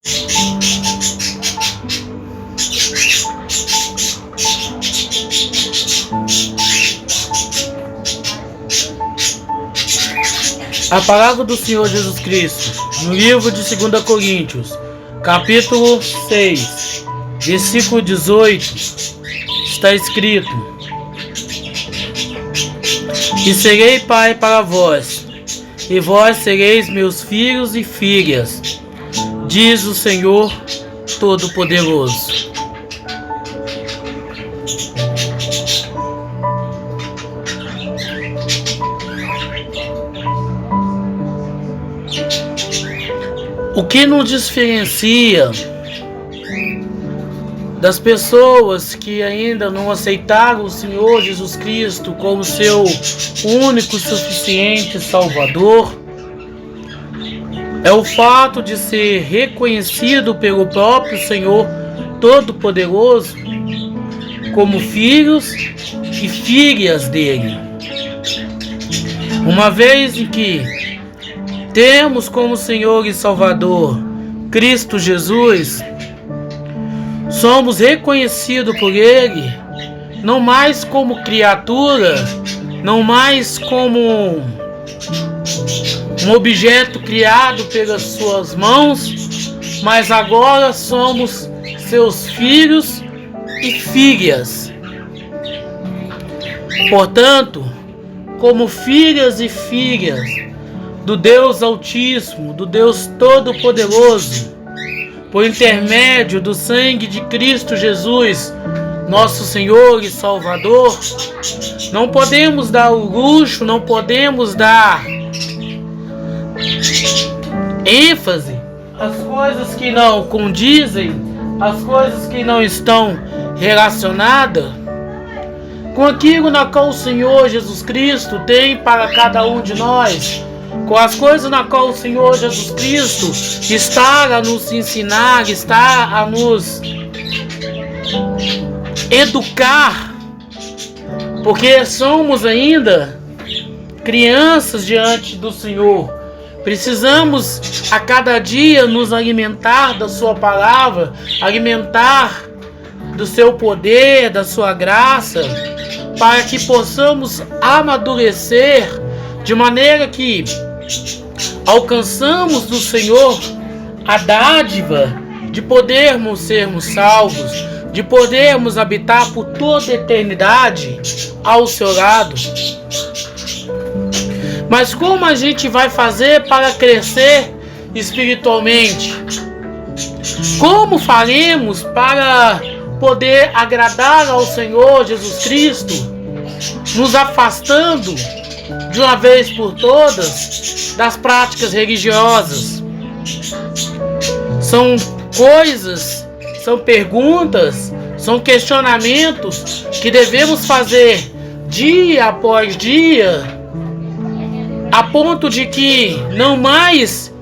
A palavra do Senhor Jesus Cristo, no livro de 2 Coríntios, capítulo 6, versículo 18, está escrito: E serei pai para vós, e vós sereis meus filhos e filhas, diz o Senhor Todo-Poderoso. O que nos diferencia das pessoas que ainda não aceitaram o Senhor Jesus Cristo como seu único e suficiente Salvador é o fato de ser reconhecido pelo próprio Senhor Todo-Poderoso como filhos e filhas dele. Uma vez em que temos como Senhor e Salvador Cristo Jesus, somos reconhecidos por Ele, não mais como criatura, não mais como um objeto criado pelas suas mãos, mas agora somos seus filhos e filhas. Portanto, como filhas e filhas do Deus Altíssimo, do Deus Todo-Poderoso, por intermédio do sangue de Cristo Jesus, nosso Senhor e Salvador, não podemos dar o luxo, não podemos dar ênfase às coisas que não condizem, às coisas que não estão relacionadas com aquilo na qual o Senhor Jesus Cristo tem para cada um de nós, com as coisas na qual o Senhor Jesus Cristo está a nos ensinar, está a nos educar, porque somos ainda crianças diante do Senhor. Precisamos a cada dia nos alimentar da sua palavra, alimentar do seu poder, da sua graça, para que possamos amadurecer de maneira que alcançamos do Senhor a dádiva de podermos sermos salvos, de podermos habitar por toda a eternidade ao seu lado. Mas como a gente vai fazer para crescer espiritualmente? Como faremos para poder agradar ao Senhor Jesus Cristo, nos afastando de uma vez por todas das práticas religiosas? São coisas, são perguntas, são questionamentos que devemos fazer dia após dia, a ponto de que não mais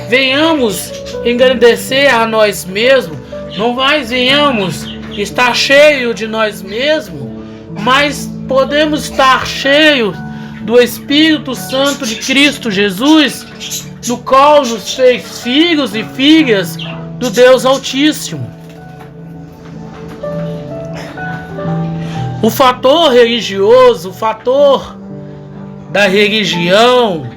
venhamos engrandecer a nós mesmos, não mais venhamos estar cheio de nós mesmos, mas podemos estar cheio do Espírito Santo de Cristo Jesus, no qual nos fez filhos e filhas do Deus Altíssimo. O fator religioso, o fator da religião,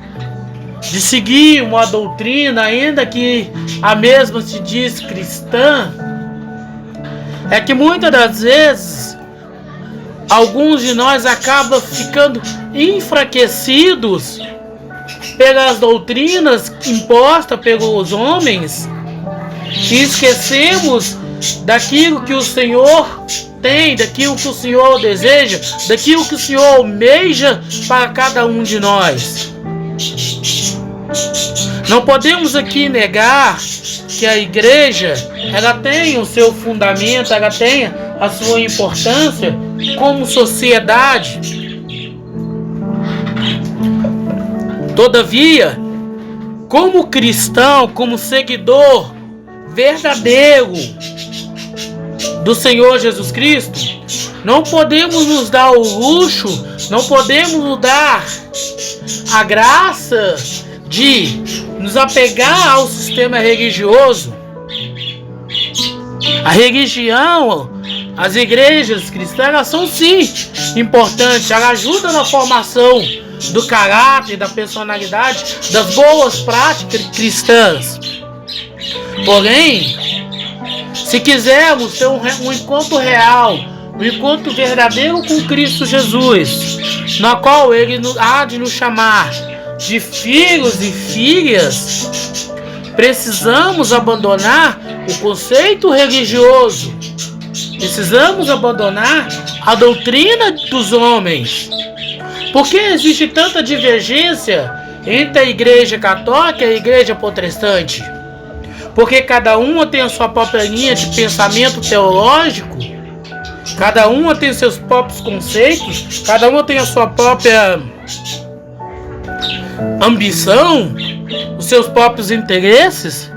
de seguir uma doutrina, ainda que a mesma se diz cristã, é que muitas das vezes alguns de nós acabam ficando enfraquecidos pelas doutrinas impostas pelos homens e esquecemos daquilo que o Senhor tem, daquilo que o Senhor deseja, daquilo que o Senhor almeja para cada um de nós. Não podemos aqui negar que a igreja, ela tem o seu fundamento, ela tem a sua importância como sociedade. Todavia, como cristão, como seguidor verdadeiro do Senhor Jesus Cristo, não podemos nos dar o luxo, não podemos nos dar a graça de nos apegar ao sistema religioso, A religião, as igrejas cristãs, elas são sim importantes. Ela ajuda na formação do caráter, da personalidade, das boas práticas cristãs. Porém, se quisermos ter um encontro real, um encontro verdadeiro com Cristo Jesus, na qual Ele há de nos chamar de filhos e filhas, precisamos abandonar o conceito religioso. Precisamos abandonar a doutrina dos homens. Por que existe tanta divergência entre a igreja católica e a igreja protestante? Porque cada uma tem a sua própria linha de pensamento teológico, cada uma tem seus próprios conceitos, cada uma tem a sua própria ambição, os seus próprios interesses,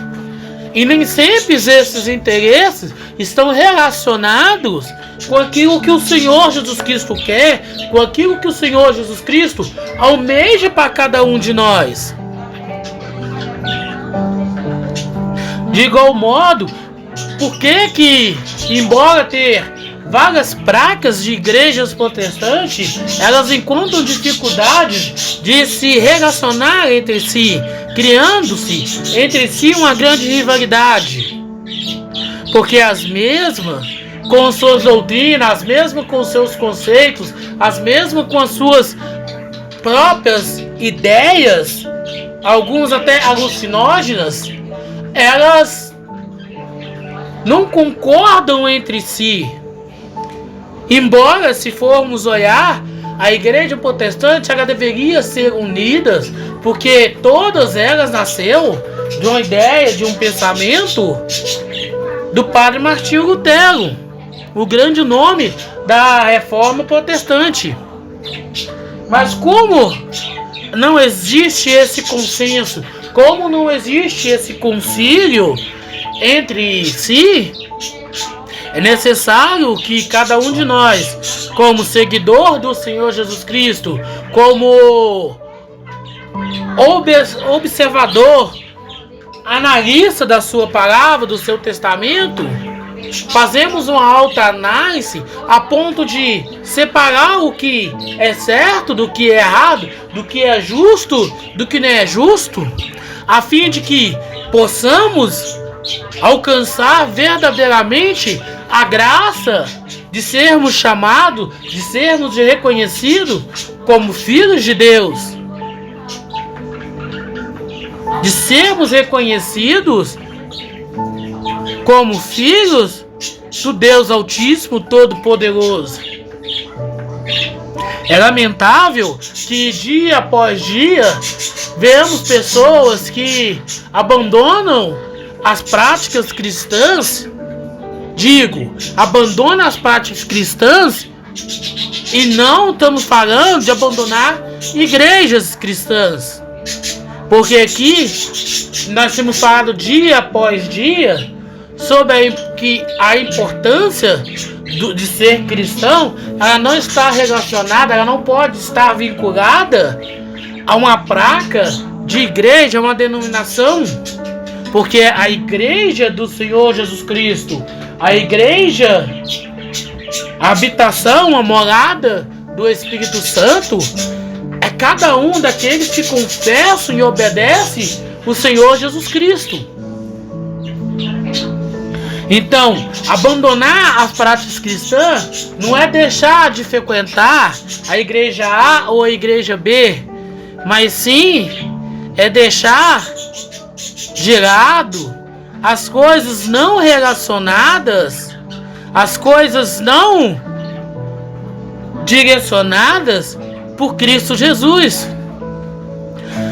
e nem sempre esses interesses estão relacionados com aquilo que o Senhor Jesus Cristo quer, com aquilo que o Senhor Jesus Cristo almeja para cada um de nós. De igual modo, por que, embora ter várias placas de igrejas protestantes, elas encontram dificuldades de se relacionar entre si, criando-se entre si uma grande rivalidade? Porque as mesmas, com suas doutrinas, as mesmas com seus conceitos, as mesmas com as suas próprias ideias, alguns até alucinógenas, elas não concordam entre si. Embora, se formos olhar, a igreja protestante, ela deveria ser unida, porque todas elas nasceram de uma ideia, de um pensamento do padre Martinho Lutero, o grande nome da reforma protestante. Mas como não existe esse consenso, como não existe esse concílio entre si, é necessário que cada um de nós, como seguidor do Senhor Jesus Cristo, como observador, analista da sua palavra, do seu testamento, fazemos uma autoanálise a ponto de separar o que é certo do que é errado, do que é justo do que não é justo, a fim de que possamos alcançar verdadeiramente a graça de sermos chamados, de sermos reconhecidos como filhos de Deus, de sermos reconhecidos como filhos do Deus Altíssimo Todo-Poderoso. É lamentável que dia após dia vemos pessoas que abandonam as práticas cristãs, abandonam as práticas cristãs, e não estamos falando de abandonar igrejas cristãs, porque aqui nós temos falado dia após dia sobre a importância de ser cristão. Ela não está relacionada, ela não pode estar vinculada a uma placa de igreja, uma denominação, porque a igreja do Senhor Jesus Cristo, a igreja, a habitação, a morada do Espírito Santo, é cada um daqueles que confessam e obedecem o Senhor Jesus Cristo. Então, abandonar as práticas cristãs não é deixar de frequentar a igreja A ou a igreja B, mas sim é deixar de lado as coisas não relacionadas, as coisas não direcionadas por Cristo Jesus.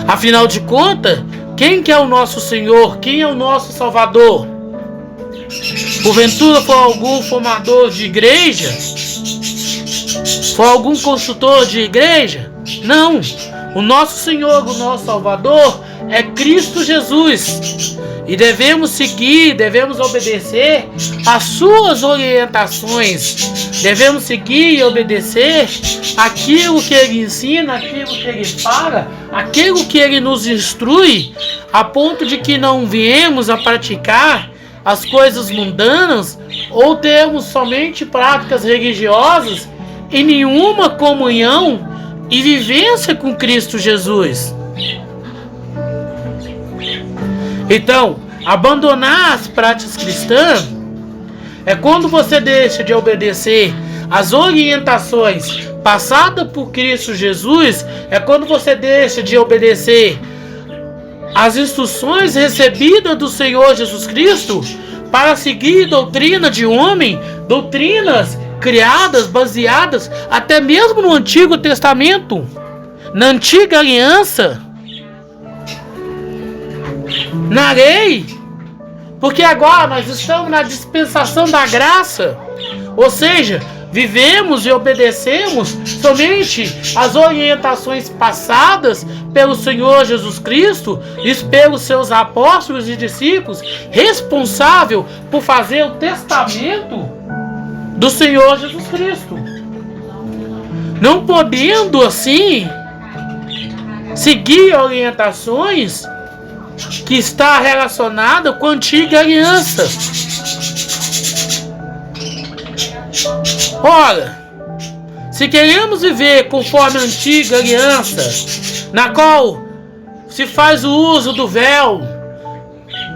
Afinal de contas, quem que é o nosso Senhor? Quem é o nosso Salvador? Porventura foi algum formador de igreja? Foi algum construtor de igreja? Não. O nosso Senhor, o nosso Salvador é Cristo Jesus. E devemos seguir, devemos obedecer às suas orientações. Devemos seguir e obedecer aquilo que Ele ensina, aquilo que Ele fala, aquilo que Ele nos instrui, a ponto de que não viemos a praticar as coisas mundanas ou termos somente práticas religiosas e nenhuma comunhão e vivência com Cristo Jesus. Então, abandonar as práticas cristãs é quando você deixa de obedecer às orientações passadas por Cristo Jesus, é quando você deixa de obedecer às instruções recebidas do Senhor Jesus Cristo para seguir doutrina de homem, doutrinas criadas, baseadas até mesmo no Antigo Testamento, na Antiga Aliança, na lei, porque agora nós estamos na dispensação da graça, ou seja, vivemos e obedecemos somente as orientações passadas pelo Senhor Jesus Cristo e pelos seus apóstolos e discípulos, responsável por fazer o testamento do Senhor Jesus Cristo. Não podendo assim seguir orientações que está relacionada com a antiga aliança. Ora, se queremos viver conforme a antiga aliança, na qual se faz o uso do véu,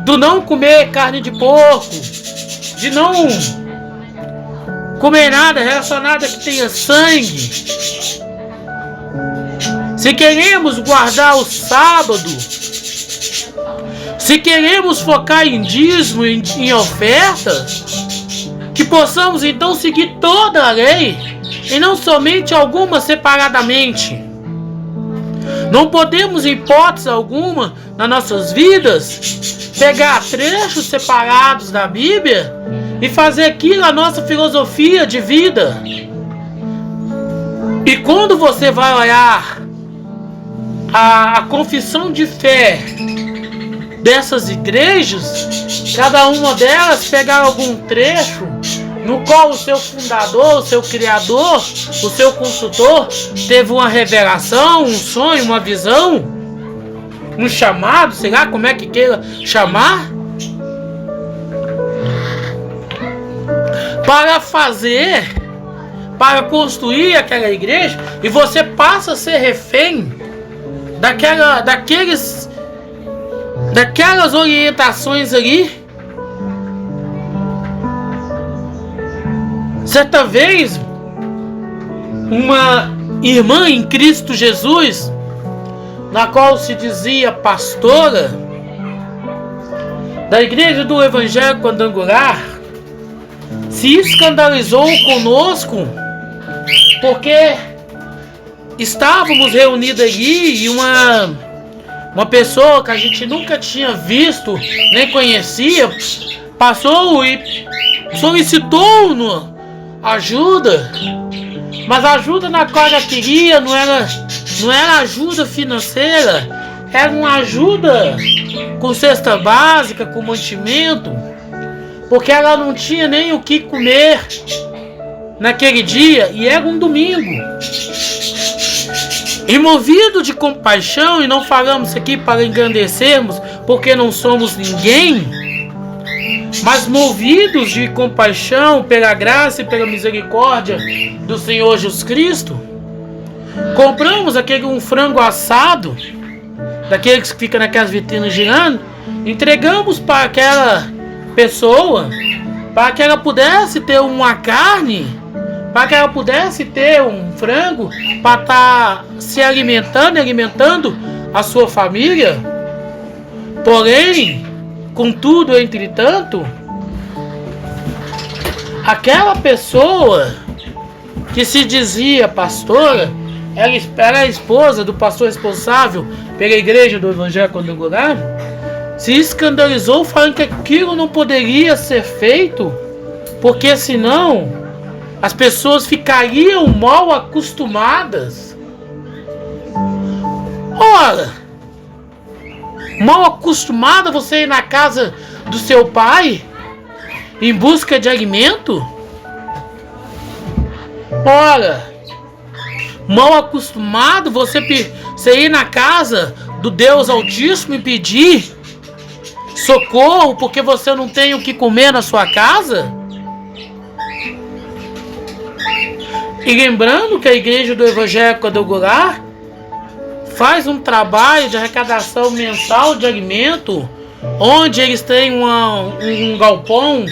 do não comer carne de porco, de não comer nada relacionado a que tenha sangue, se queremos guardar o sábado, se queremos focar em dízimo, em oferta, que possamos então seguir toda a lei e não somente algumas separadamente. Não podemos, em hipótese alguma, nas nossas vidas, pegar trechos separados da Bíblia e fazer aquilo a nossa filosofia de vida. E quando você vai olhar a confissão de fé dessas igrejas, cada uma delas pegar algum trecho no qual o seu fundador, o seu criador, o seu consultor teve uma revelação, um sonho, uma visão, um chamado, sei lá como é que queira chamar, para fazer, para construir aquela igreja, e você passa a ser refém daquelas orientações ali. Certa vez, uma irmã em Cristo Jesus, na qual se dizia pastora da igreja do Evangelho Quadrangular, se escandalizou conosco porque estávamos reunidos ali e uma pessoa que a gente nunca tinha visto nem conhecia passou e solicitou-nos ajuda, mas a ajuda na qual ela queria não era ajuda financeira, era uma ajuda com cesta básica, com mantimento, porque ela não tinha nem o que comer naquele dia e era um domingo. E movido de compaixão, e não falamos aqui para engrandecermos, porque não somos ninguém, mas movidos de compaixão pela graça e pela misericórdia do Senhor Jesus Cristo, compramos um frango assado, daqueles que ficam naquelas vitrinas girando, entregamos para aquela pessoa, para que ela pudesse ter uma carne, para que ela pudesse ter um frango, para estar se alimentando e alimentando a sua família. Porém, contudo, entretanto, aquela pessoa que se dizia pastora, ela era a esposa do pastor responsável pela igreja do Evangelho Quadrangular, se escandalizou falando que aquilo não poderia ser feito, porque senão as pessoas ficariam mal acostumadas. Ora, mal acostumada você ir na casa do seu pai em busca de alimento? Ora, mal acostumado você ir na casa do Deus Altíssimo e pedir socorro porque você não tem o que comer na sua casa? E lembrando que a Igreja do Evangelho Quadrangular faz um trabalho de arrecadação mensal de alimento, onde eles têm um galpão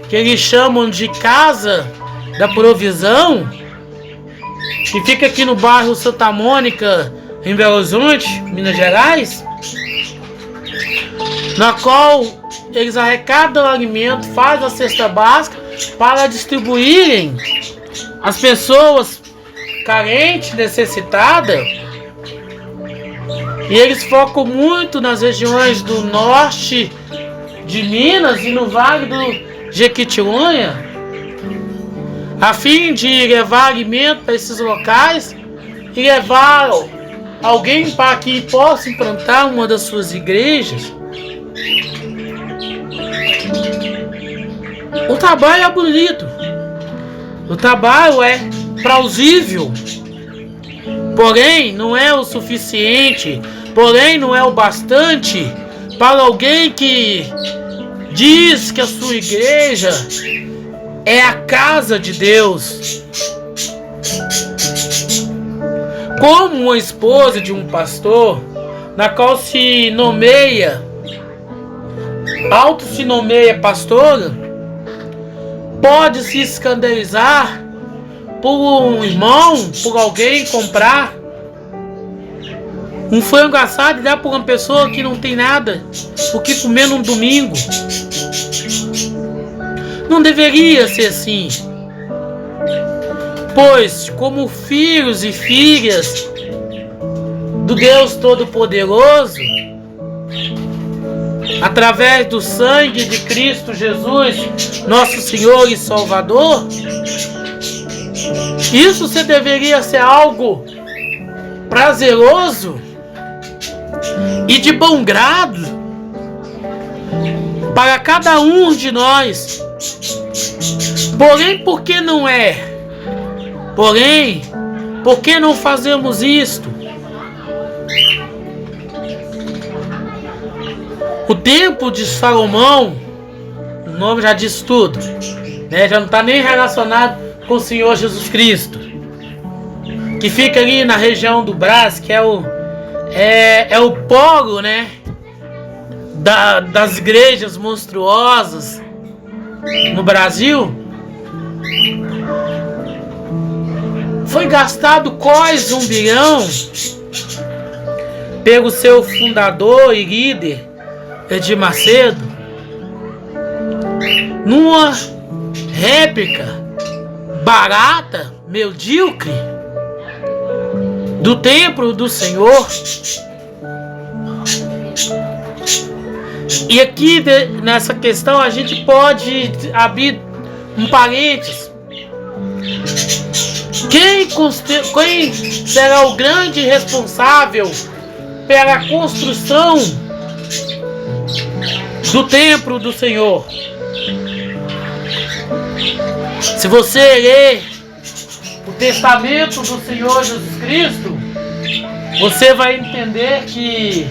que eles chamam de Casa da Provisão, que fica aqui no bairro Santa Mônica, em Belo Horizonte, Minas Gerais, na qual eles arrecadam alimento, fazem a cesta básica para distribuírem às pessoas carentes, necessitadas. E eles focam muito nas regiões do norte de Minas e no Vale do Jequitinhonha, a fim de levar alimento para esses locais e levar alguém para que possa implantar uma das suas igrejas. O trabalho é bonito, o trabalho é plausível, porém não é o suficiente, porém não é o bastante para alguém que diz que a sua igreja é a casa de Deus. Como uma esposa de um pastor, na qual se nomeia, se nomeia pastora, pode se escandalizar por um irmão, por alguém comprar um frango assado e dar para uma pessoa que não tem nada o que comer num domingo. Não deveria ser assim, pois como filhos e filhas do Deus Todo-Poderoso, através do sangue de Cristo Jesus, nosso Senhor e Salvador, isso deveria ser algo prazeroso e de bom grado para cada um de nós. Porém, por que não é? Porém, por que não fazemos isto? O templo de Salomão, o nome já diz tudo, né? Já não está nem relacionado com o Senhor Jesus Cristo, que fica ali na região do Brás, que é o polo, né? Das igrejas monstruosas no Brasil. Foi gastado quase 1 bilhão pelo seu fundador e líder Edir Macedo numa réplica barata, medíocre do templo do Senhor. E aqui nessa questão a gente pode abrir um parênteses. Quem será o grande responsável pela construção do templo do Senhor? Se você ler o testamento do Senhor Jesus Cristo, você vai entender que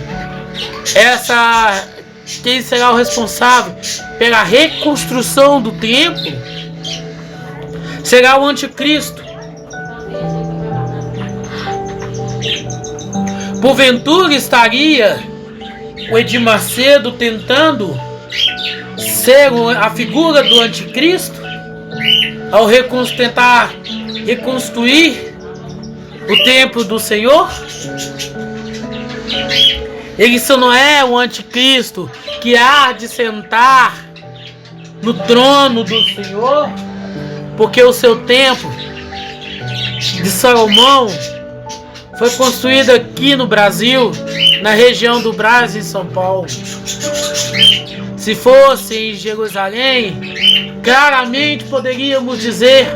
quem será o responsável pela reconstrução do templo será o anticristo. Porventura estaria o Edir Macedo tentando ser a figura do anticristo ao tentar reconstruir o templo do Senhor? Ele só não é o anticristo que há de sentar no trono do Senhor, porque o seu templo de Salomão foi construído aqui no Brasil, na região do Brás, em São Paulo. Se fosse em Jerusalém, claramente poderíamos dizer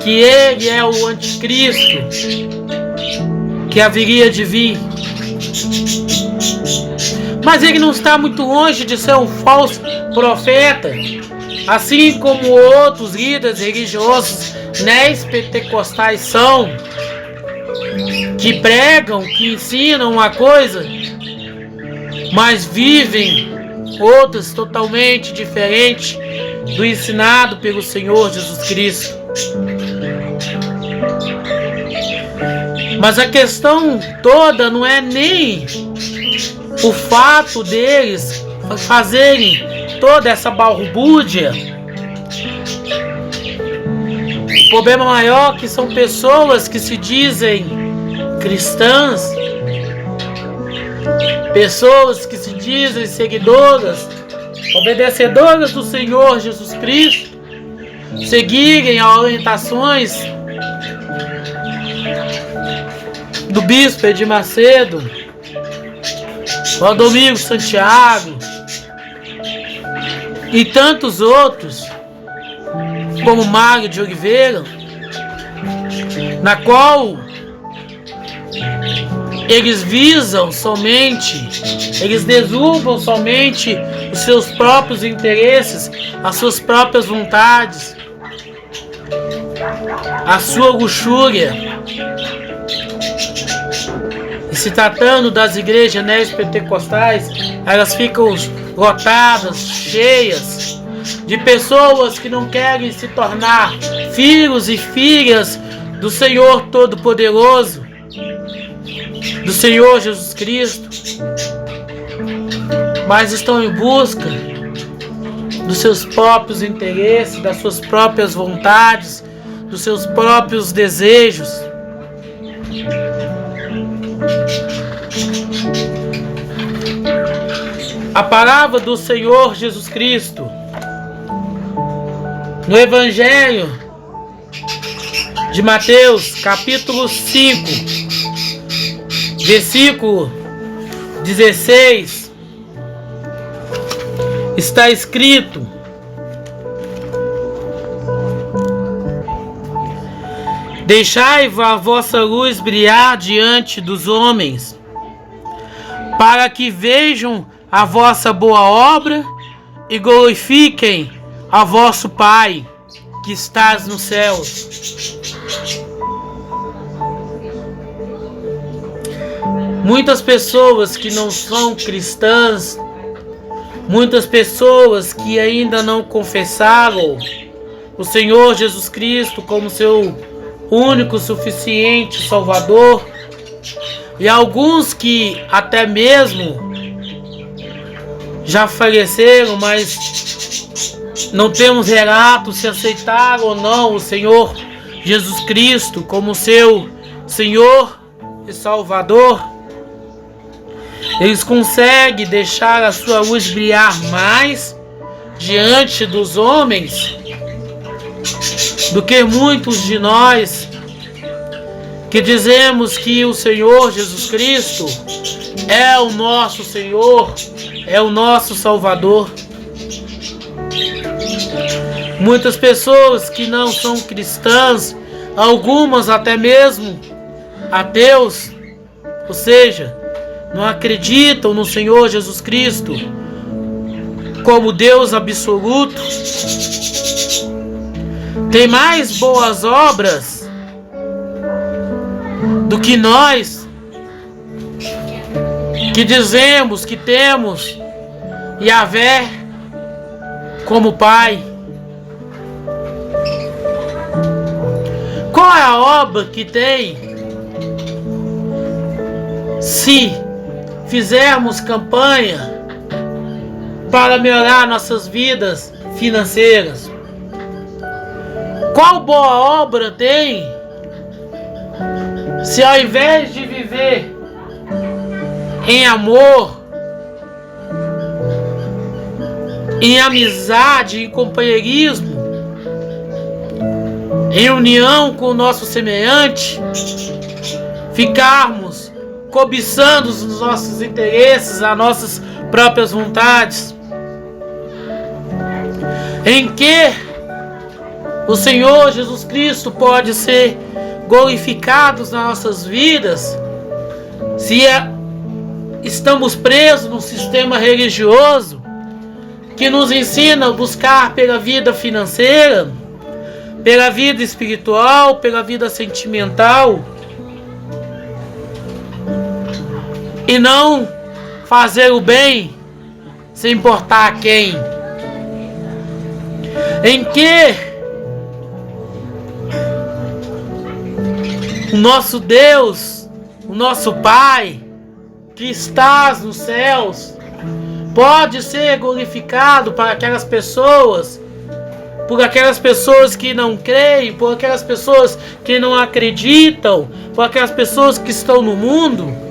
que ele é o anticristo que haveria de vir. Mas ele não está muito longe de ser um falso profeta, assim como outros líderes religiosos neopentecostais são, que pregam, que ensinam uma coisa, mas vivem outras totalmente diferentes do ensinado pelo Senhor Jesus Cristo. Mas a questão toda não é nem o fato deles fazerem toda essa balbúrdia. O problema maior é que são pessoas que se dizem cristãs, pessoas que se dizem seguidoras, obedecedoras do Senhor Jesus Cristo, seguirem as orientações do Bispo Edir Macedo, Valdomiro Santiago e tantos outros, como Mário de Oliveira, na qual eles visam somente, eles derrubam somente os seus próprios interesses, as suas próprias vontades, a sua luxúria. E se tratando das igrejas neopentecostais, elas ficam lotadas, cheias de pessoas que não querem se tornar filhos e filhas do Senhor Todo-Poderoso, do Senhor Jesus Cristo, mas estão em busca dos seus próprios interesses, das suas próprias vontades, dos seus próprios desejos. A palavra do Senhor Jesus Cristo no Evangelho de Mateus, capítulo 5, versículo 16, está escrito: deixai a vossa luz brilhar diante dos homens, para que vejam a vossa boa obra e glorifiquem a vosso Pai que estás nos céus. Muitas pessoas que não são cristãs, muitas pessoas que ainda não confessaram o Senhor Jesus Cristo como seu único, suficiente Salvador, e alguns que até mesmo já faleceram, mas não temos relato se aceitaram ou não o Senhor Jesus Cristo como seu Senhor e Salvador. Eles conseguem deixar a sua luz brilhar mais diante dos homens do que muitos de nós que dizemos que o Senhor Jesus Cristo é o nosso Senhor, é o nosso Salvador. Muitas pessoas que não são cristãs, algumas até mesmo ateus, ou seja, não acreditam no Senhor Jesus Cristo como Deus absoluto, tem mais boas obras do que nós, que dizemos que temos Yahvé como Pai. Qual é a obra que tem se fizermos campanha para melhorar nossas vidas financeiras? Qual boa obra tem se ao invés de viver em amor, em amizade, em companheirismo, em união com o nosso semelhante, ficarmos cobiçando os nossos interesses, as nossas próprias vontades? Em que o Senhor Jesus Cristo pode ser glorificado nas nossas vidas se estamos presos num sistema religioso que nos ensina a buscar pela vida financeira, pela vida espiritual, pela vida sentimental, e não fazer o bem sem importar a quem. Em que o nosso Deus, o nosso Pai, que estás nos céus, pode ser glorificado para aquelas pessoas, por aquelas pessoas que não creem, por aquelas pessoas que não acreditam, por aquelas pessoas que estão no mundo.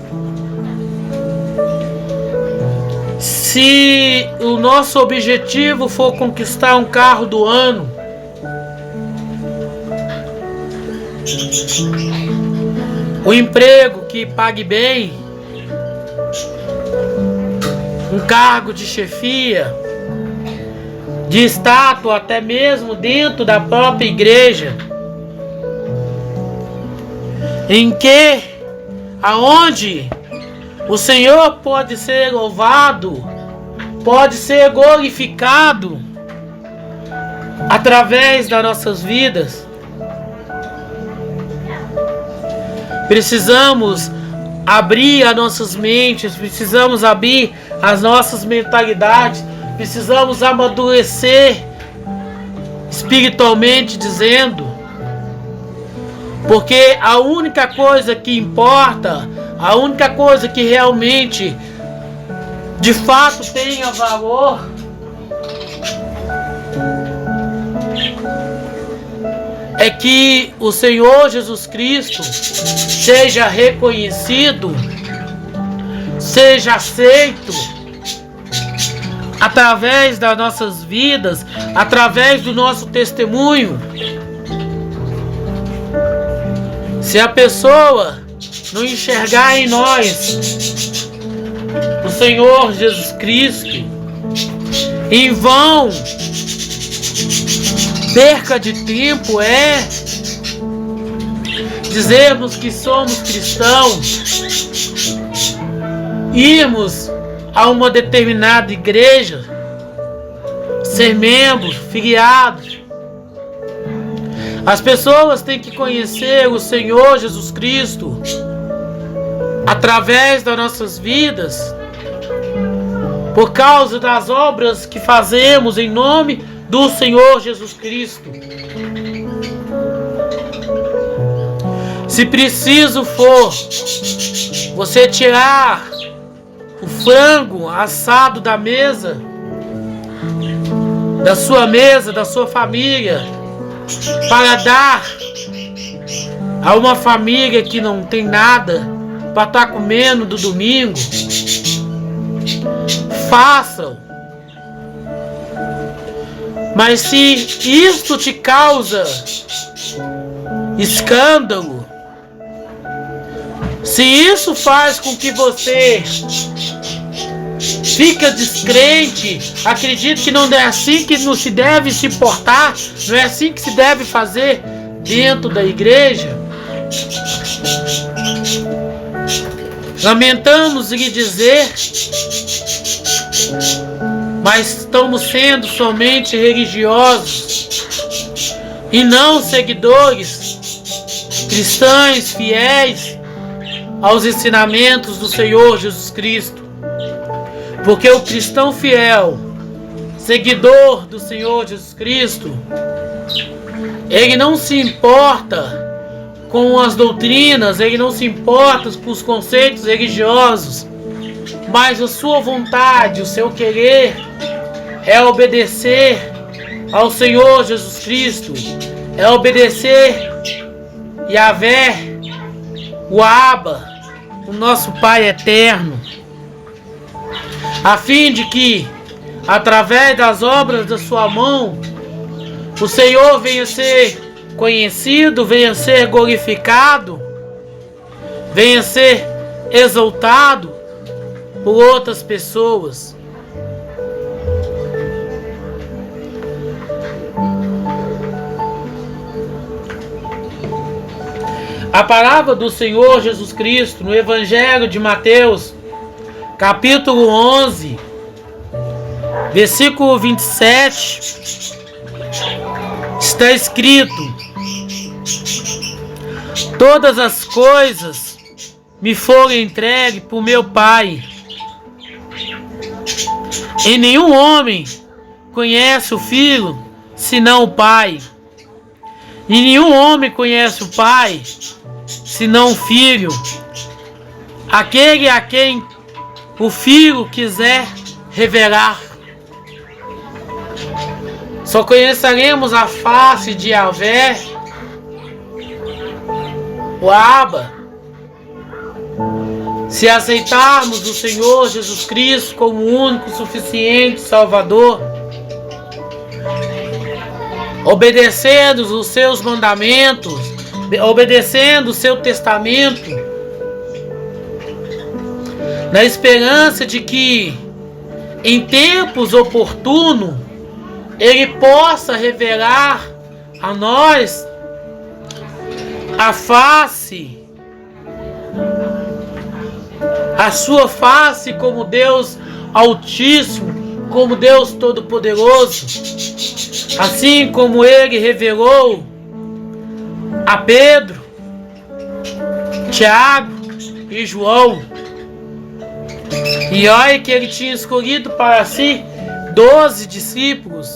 Se o nosso objetivo for conquistar um carro do ano, um emprego que pague bem, um cargo de chefia, de status, até mesmo dentro da própria igreja, em que, aonde o Senhor pode ser louvado, pode ser glorificado através das nossas vidas. Precisamos abrir as nossas mentes, precisamos abrir as nossas mentalidades, precisamos amadurecer espiritualmente dizendo, porque a única coisa que importa, a única coisa que realmente de fato tenha valor é que o Senhor Jesus Cristo seja reconhecido, seja aceito através das nossas vidas, através do nosso testemunho. Se a pessoa não enxergar em nós o Senhor Jesus Cristo, em vão perca de tempo é dizermos que somos cristãos, irmos a uma determinada igreja, ser membros, filiados. As pessoas têm que conhecer o Senhor Jesus Cristo através das nossas vidas, por causa das obras que fazemos em nome do Senhor Jesus Cristo. Se preciso for você tirar o frango assado da mesa, da sua família, para dar a uma família que não tem nada para estar comendo do domingo, façam. Mas se isto te causa escândalo, se isso faz com que você fica descrente, acredita que não é assim que não se deve se portar, não é assim que se deve fazer dentro da igreja, lamentamos lhe dizer, mas estamos sendo somente religiosos e não seguidores cristãos fiéis aos ensinamentos do Senhor Jesus Cristo. Porque o cristão fiel, seguidor do Senhor Jesus Cristo, ele não se importa com as doutrinas, ele não se importa com os conceitos religiosos, mas a sua vontade, o seu querer é obedecer ao Senhor Jesus Cristo, é obedecer Yahvé, o Abba, o nosso Pai eterno, a fim de que, através das obras da sua mão, o Senhor venha ser conhecido, venha ser glorificado, venha ser exaltado por outras pessoas. A palavra do Senhor Jesus Cristo no Evangelho de Mateus, capítulo 11, versículo 27, está escrito: todas as coisas me foram entregues por meu Pai. E nenhum homem conhece o Filho, senão o Pai. E nenhum homem conhece o Pai, senão o Filho. Aquele a quem o Filho quiser revelar. Só conheceremos a face de Yahvé, o Abba, se aceitarmos o Senhor Jesus Cristo como o único, suficiente Salvador, obedecendo os seus mandamentos, obedecendo o seu testamento, na esperança de que, em tempos oportunos, Ele possa revelar a nós a face, a sua face como Deus Altíssimo, como Deus Todo-Poderoso, assim como Ele revelou a Pedro, Tiago e João. E olha que Ele tinha escolhido para si 12 discípulos.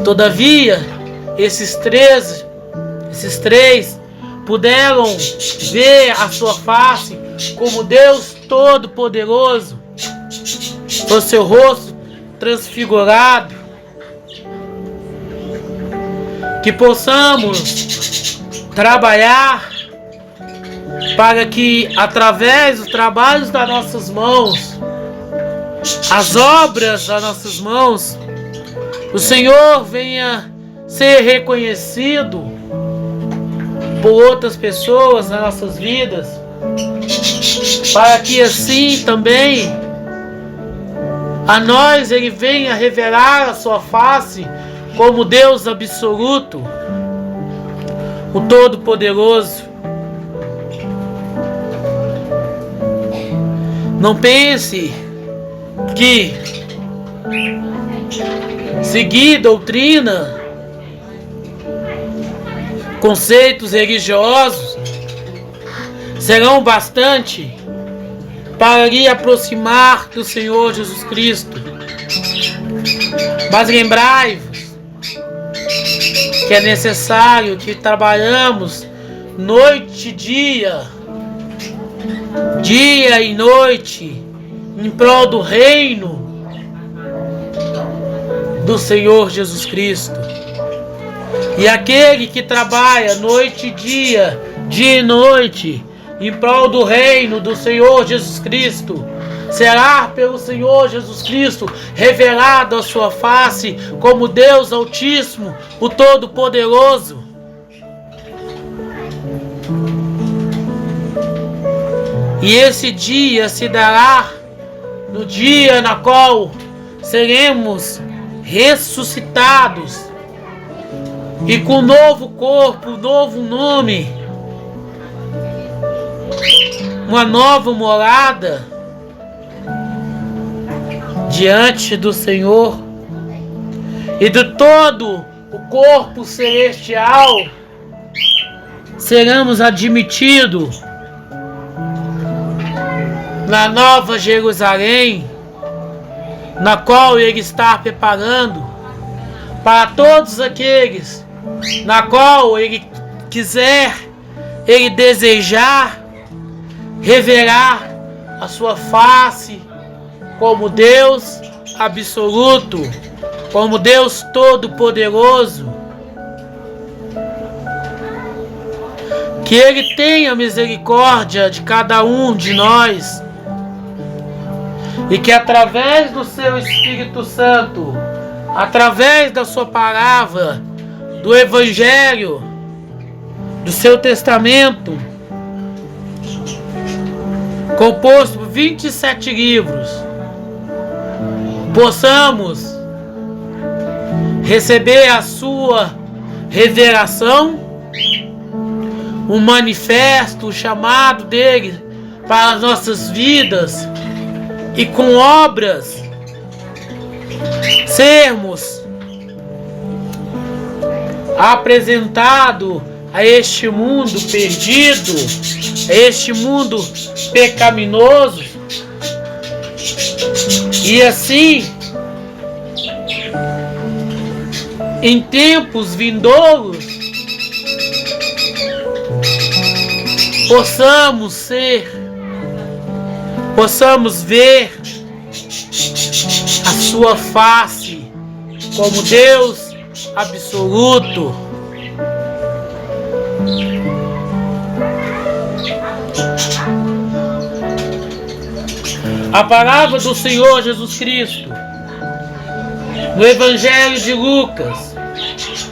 Todavia, esses três puderam ver a sua face como Deus Todo-Poderoso, o seu rosto transfigurado. Que possamos trabalhar para que, através dos trabalhos das nossas mãos, as obras das nossas mãos, o Senhor venha ser reconhecido por outras pessoas nas nossas vidas, para que assim também a nós Ele venha revelar a sua face como Deus absoluto, o Todo-Poderoso. Não pense que seguir doutrina, conceitos religiosos serão bastante para lhe aproximar do Senhor Jesus Cristo. Mas lembrai-vos que é necessário que trabalhamos noite e dia, dia e noite, em prol do reino do Senhor Jesus Cristo. E aquele que trabalha noite e dia, dia e noite, em prol do reino do Senhor Jesus Cristo, será pelo Senhor Jesus Cristo revelado a sua face como Deus Altíssimo, o Todo-Poderoso. E esse dia se dará no dia na qual seremos ressuscitados e com novo corpo, novo nome, uma nova morada diante do Senhor e de todo o corpo celestial seremos admitidos na Nova Jerusalém, na qual Ele está preparando para todos aqueles na qual Ele quiser, Ele desejar revelar a sua face como Deus absoluto, como Deus Todo-Poderoso. Que Ele tenha misericórdia de cada um de nós e que através do seu Espírito Santo, através da sua palavra, do Evangelho, do seu testamento, composto por 27 livros, possamos receber a sua revelação, um manifesto, o chamado dele para as nossas vidas, e com obras sermos apresentados a este mundo perdido, a este mundo pecaminoso, E assim, em tempos vindouros, possamos ver a sua face como Deus absoluto. A palavra do Senhor Jesus Cristo, no Evangelho de Lucas,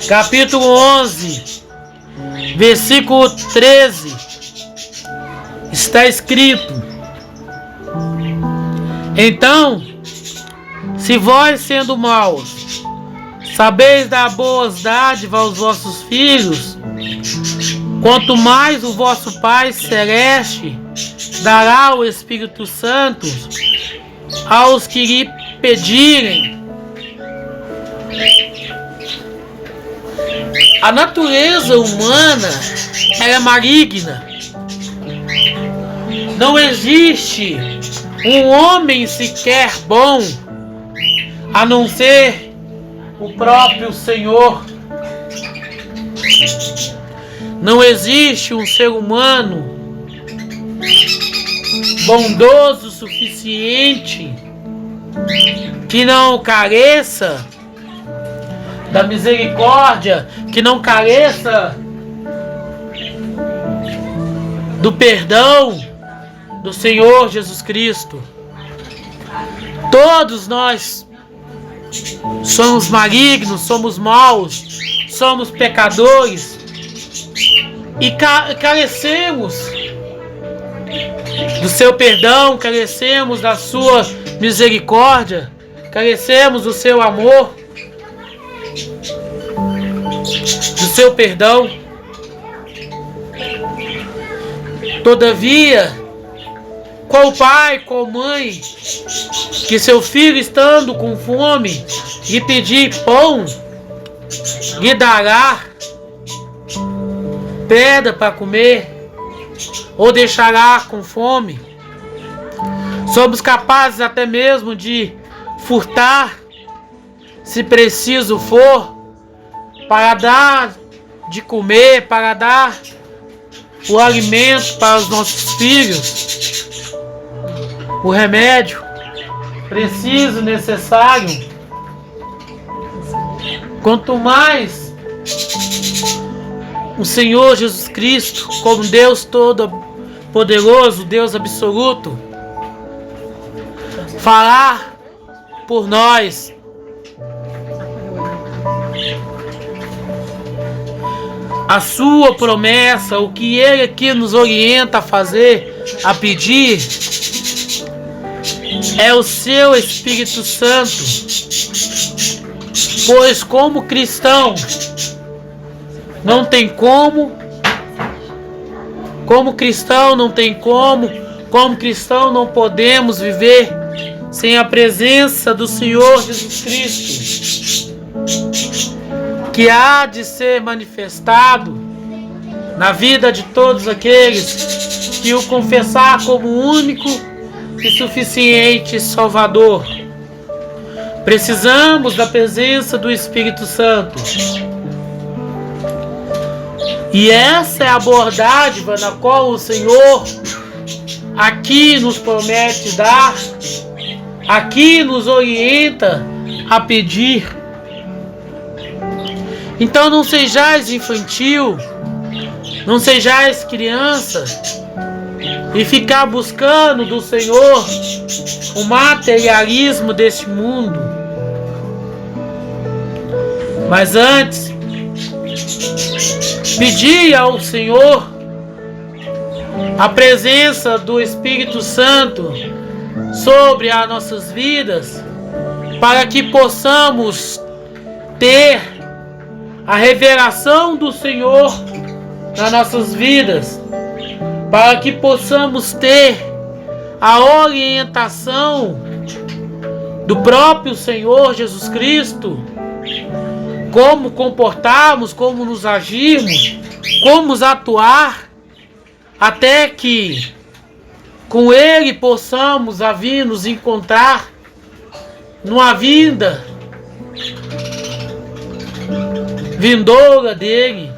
capítulo 11, versículo 13, está escrito: então, se vós, sendo maus, sabeis dar boas dádivas aos vossos filhos, quanto mais o vosso Pai Celeste dará o Espírito Santo aos que lhe pedirem. A natureza humana é maligna. Não existe um homem sequer bom, a não ser o próprio Senhor. Não existe um ser humano bondoso o suficiente que não careça da misericórdia, que não careça do perdão do Senhor Jesus Cristo. Todos nós somos malignos, somos maus, somos pecadores e carecemos do seu perdão, carecemos da sua misericórdia, carecemos do seu amor, do seu perdão. Todavia, qual pai, qual mãe que seu filho, estando com fome, lhe pedir pão, lhe dará pedra para comer, ou deixará com fome? Somos capazes até mesmo de furtar, se preciso for, para dar de comer, para dar o alimento para os nossos filhos, o remédio preciso, necessário. Quanto mais o Senhor Jesus Cristo, como Deus Todo-Poderoso, Deus absoluto, falar por nós. A sua promessa, o que Ele aqui nos orienta a fazer, a pedir, é o seu Espírito Santo. Pois como cristão, não tem como cristão não podemos viver sem a presença do Senhor Jesus Cristo, que há de ser manifestado na vida de todos aqueles que o confessar como único e suficiente Salvador. Precisamos da presença do Espírito Santo. E essa é a boa dádiva na qual o Senhor aqui nos promete dar, aqui nos orienta a pedir. Então não sejais infantil, não sejais criança e ficar buscando do Senhor o materialismo deste mundo. Mas antes, pedi ao Senhor a presença do Espírito Santo sobre as nossas vidas, para que possamos ter a revelação do Senhor nas nossas vidas, para que possamos ter a orientação do próprio Senhor Jesus Cristo, como comportarmos, como nos agirmos, como atuar, até que com Ele possamos vir nos encontrar numa vinda vindoura dele.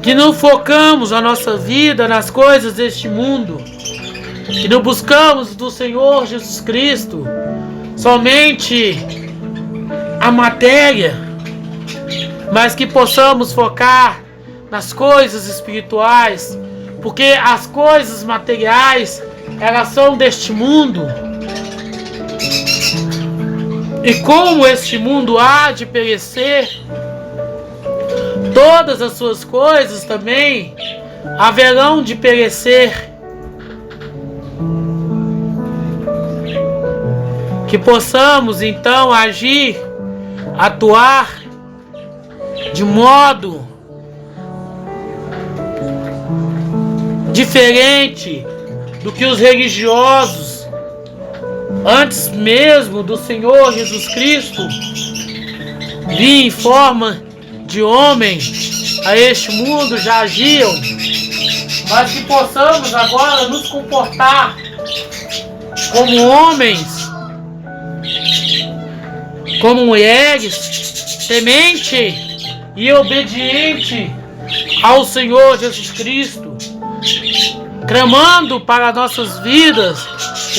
Que não focamos a nossa vida nas coisas deste mundo, que não buscamos do Senhor Jesus Cristo somente a matéria, mas que possamos focar nas coisas espirituais, porque as coisas materiais, elas são deste mundo. E como este mundo há de perecer, todas as suas coisas também haverão de perecer. Que possamos então agir, atuar de modo diferente do que os religiosos, antes mesmo do Senhor Jesus Cristo vir em forma de homem a este mundo, já agiam, mas que possamos agora nos comportar como homens, como mulheres, temente e obediente ao Senhor Jesus Cristo, clamando para nossas vidas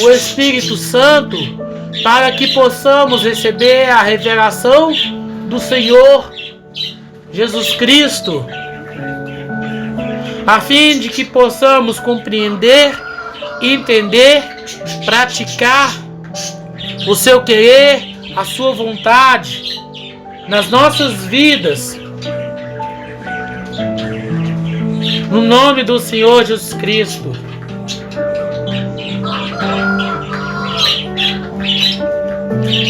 o Espírito Santo, para que possamos receber a revelação do Senhor Jesus Cristo, a fim de que possamos compreender, entender, praticar o seu querer, a sua vontade nas nossas vidas, no nome do Senhor Jesus Cristo.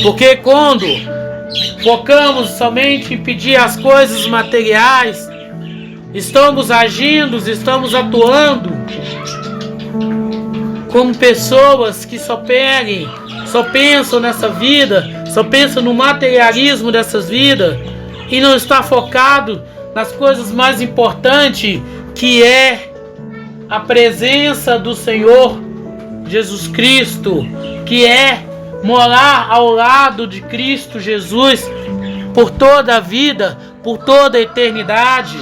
Porque quando focamos somente em pedir as coisas materiais, estamos agindo, estamos atuando como pessoas que só pensam nessa vida, só pensam no materialismo dessas vidas e não está focado nas coisas mais importantes, que é a presença do Senhor Jesus Cristo, que é morar ao lado de Cristo Jesus por toda a vida, por toda a eternidade.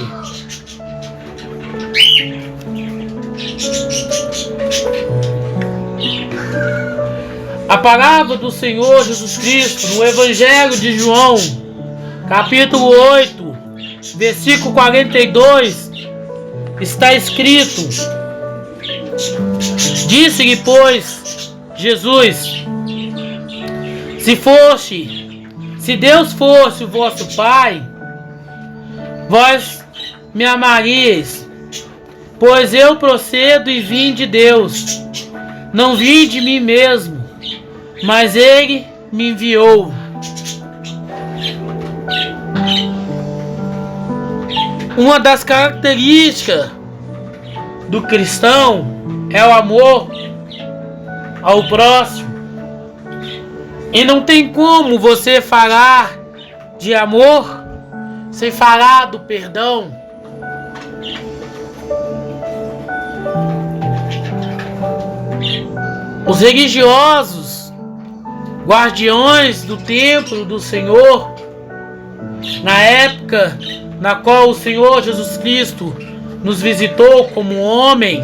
A palavra do Senhor Jesus Cristo no Evangelho de João, capítulo 8, versículo 42, está escrito: Disse-lhe, pois, Jesus: Se Deus fosse o vosso Pai, vós me amaríeis, pois eu procedo e vim de Deus. Não vim de mim mesmo, mas Ele me enviou. Uma das características do cristão é o amor ao próximo. E não tem como você falar de amor sem falar do perdão. Os religiosos, guardiões do templo do Senhor, na época na qual o Senhor Jesus Cristo nos visitou como homem,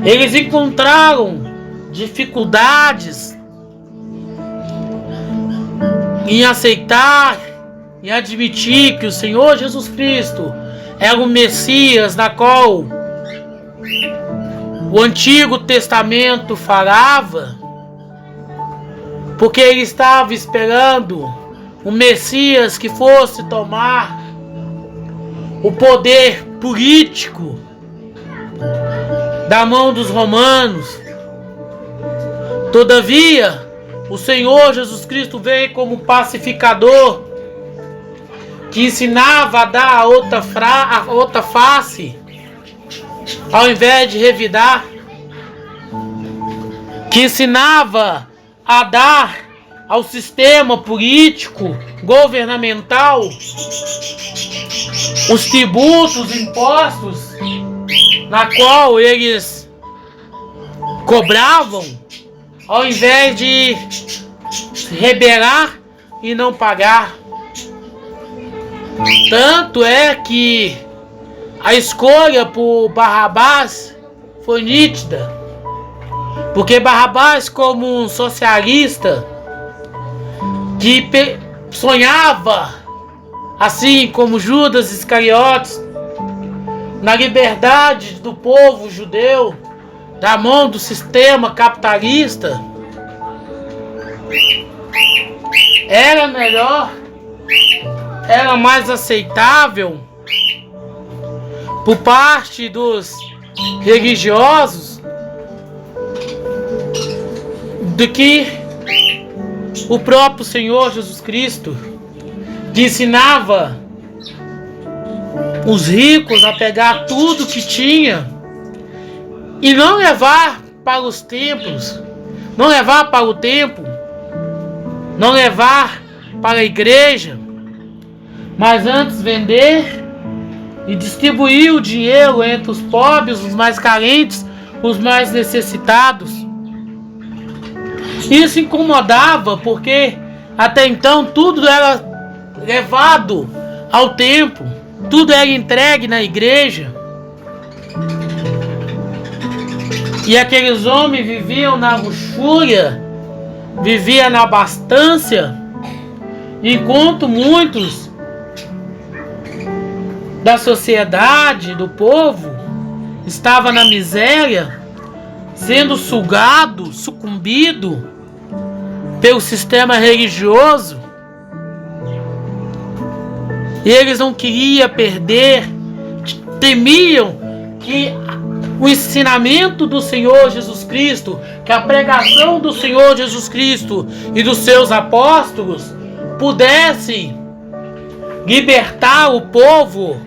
eles encontraram dificuldades em aceitar e admitir que o Senhor Jesus Cristo era o Messias na qual o Antigo Testamento falava, porque ele estava esperando o Messias que fosse tomar o poder político da mão dos romanos. Todavia, o Senhor Jesus Cristo veio como pacificador, que ensinava a dar a outra face, ao invés de revidar, que ensinava a dar ao sistema político, governamental, os tributos, impostos, na qual eles cobravam, ao invés de se rebelar e não pagar. Tanto é que a escolha por Barrabás foi nítida, porque Barrabás, como um socialista que sonhava, assim como Judas Iscariotes, na liberdade do povo judeu da mão do sistema capitalista, era melhor, era mais aceitável por parte dos religiosos do que o próprio Senhor Jesus Cristo, que ensinava os ricos a pegar tudo que tinha e não levar para os templos, não levar para o templo, não levar para a igreja, mas antes vender e distribuir o dinheiro entre os pobres, os mais carentes, os mais necessitados. Isso incomodava, porque até então tudo era levado ao templo, tudo era entregue na igreja. E aqueles homens viviam na luxúria, viviam na abastança, enquanto muitos da sociedade, do povo, estavam na miséria, sendo sugado, sucumbido pelo sistema religioso. E eles não queriam perder, temiam que o ensinamento do Senhor Jesus Cristo, que a pregação do Senhor Jesus Cristo e dos seus apóstolos pudesse libertar o povo,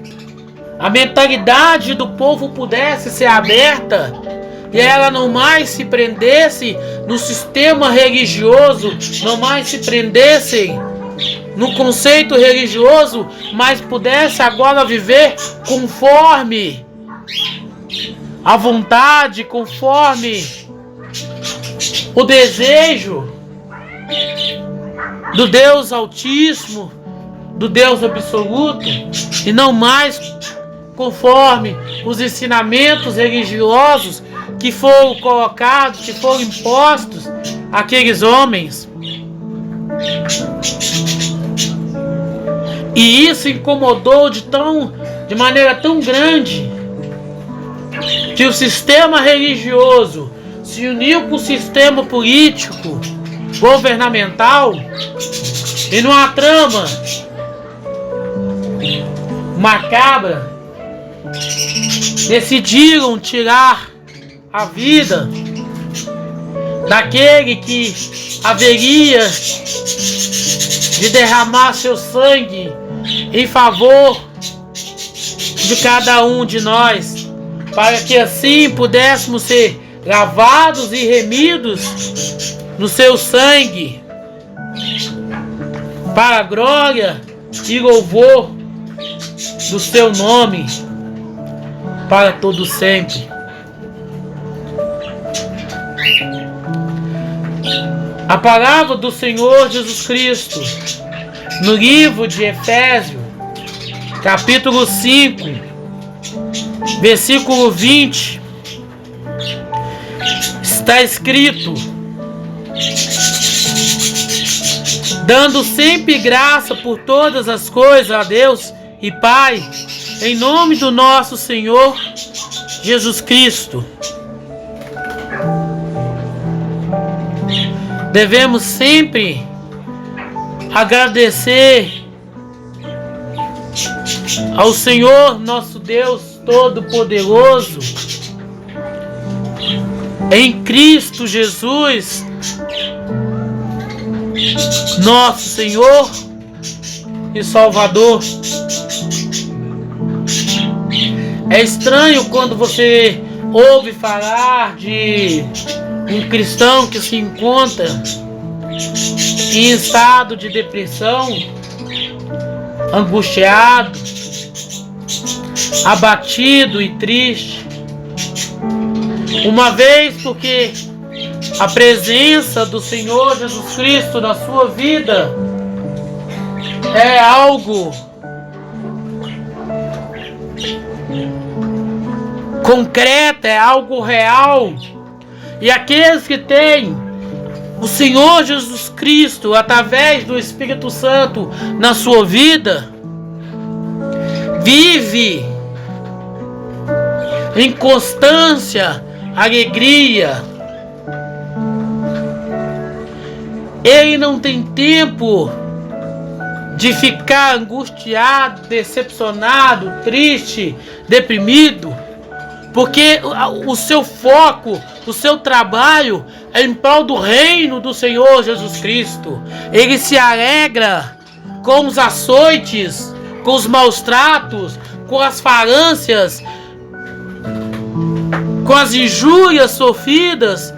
a mentalidade do povo pudesse ser aberta e ela não mais se prendesse no sistema religioso, não mais se prendesse no conceito religioso, mas pudesse agora viver conforme a vontade, conforme o desejo do Deus Altíssimo, do Deus Absoluto, e não mais conforme os ensinamentos religiosos que foram colocados, que foram impostos àqueles homens. E isso incomodou de maneira tão grande que o sistema religioso se uniu com o sistema político, governamental, e numa trama macabra decidiram tirar a vida daquele que haveria de derramar seu sangue em favor de cada um de nós, para que assim pudéssemos ser lavados e remidos no seu sangue, para a glória e louvor do seu nome, para todo sempre. A palavra do Senhor Jesus Cristo no livro de Efésios, capítulo 5, versículo 20, está escrito: dando sempre graça por todas as coisas a Deus e Pai, em nome do nosso Senhor Jesus Cristo. Devemos sempre agradecer ao Senhor nosso Deus Todo-Poderoso, em Cristo Jesus, nosso Senhor e Salvador. É estranho quando você ouve falar de um cristão que se encontra em estado de depressão, angustiado, abatido e triste, Uma vez porque a presença do Senhor Jesus Cristo na sua vida é algo concreto, é algo real. E aqueles que têm o Senhor Jesus Cristo através do Espírito Santo na sua vida, vive em constância, alegria. Ele não tem tempo de ficar angustiado, decepcionado, triste, deprimido, porque o seu foco, o seu trabalho é em prol do reino do Senhor Jesus Cristo. Ele se alegra com os açoites, com os maus tratos, com as falâncias, com as injúrias sofridas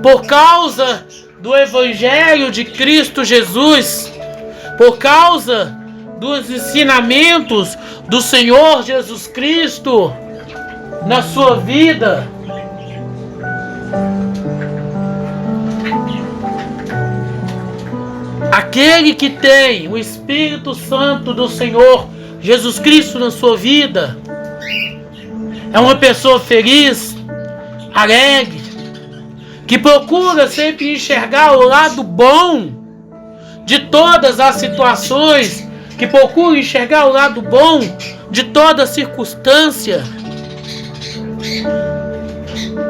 por causa do Evangelho de Cristo Jesus, por causa dos ensinamentos do Senhor Jesus Cristo na sua vida. Aquele que tem o Espírito Santo do Senhor Jesus Cristo na sua vida é uma pessoa feliz, alegre, que procura sempre enxergar o lado bom de todas as situações, que procura enxergar o lado bom de toda circunstância.